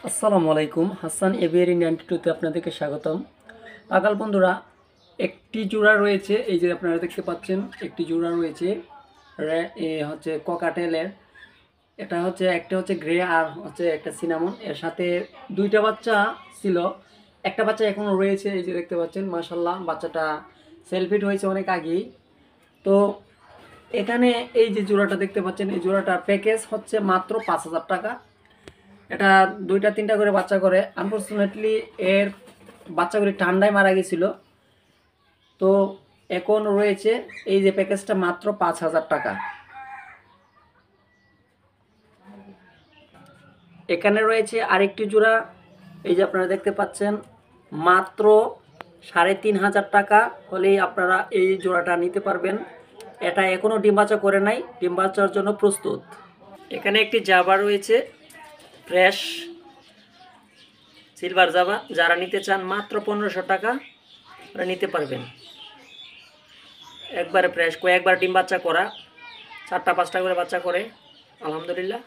আসসালামু আলাইকুম, হাসান এভিয়ারি 92-তে আপনাদেরকে স্বাগতম। পাগল বন্ধুরা, একটি জোড়া রয়েছে, এই যে আপনারা দেখতে পাচ্ছেন একটি জোড়া রয়েছে হচ্ছে ককাটেলের। এটা হচ্ছে একটা হচ্ছে গ্রে আর হচ্ছে একটা সিনামন, এর সাথে দুইটা বাচ্চা ছিল, একটা বাচ্চা এখনও রয়েছে, এই যে দেখতে পাচ্ছেন মাশাল্লাহ বাচ্চাটা সেলফিট হয়েছে অনেক আগেই। তো এখানে এই যে জোড়াটা দেখতে পাচ্ছেন, এই জোড়াটার প্যাকেজ হচ্ছে মাত্র 5,000 টাকা। এটা দুইটা তিনটা করে বাচ্চা করে। আনফর্চুনেটলি এর বাচ্চাগুলি ঠান্ডায় মারা গেছিল। তো এখন রয়েছে এই যে প্যাকেজটা মাত্র 5,000 টাকা। এখানে রয়েছে আরেকটি জোড়া, এই যে আপনারা দেখতে পাচ্ছেন, মাত্র 3,500 টাকা হলেই আপনারা এই জোড়াটা নিতে পারবেন। এটা এখনও ডিম বাচ্চা করে নাই, ডিম বাচ্চার জন্য প্রস্তুত। এখানে একটি জাবা রয়েছে, ফ্রেশ সিলভার জাবা। যারা নিতে চান মাত্র 1,500 টাকা ওরা নিতে পারবেন। একবারে ফ্রেশ, কয়েকবার ডিম বাচ্চা করা, 4টা 5টা করে বাচ্চা করে, আলহামদুলিল্লাহ।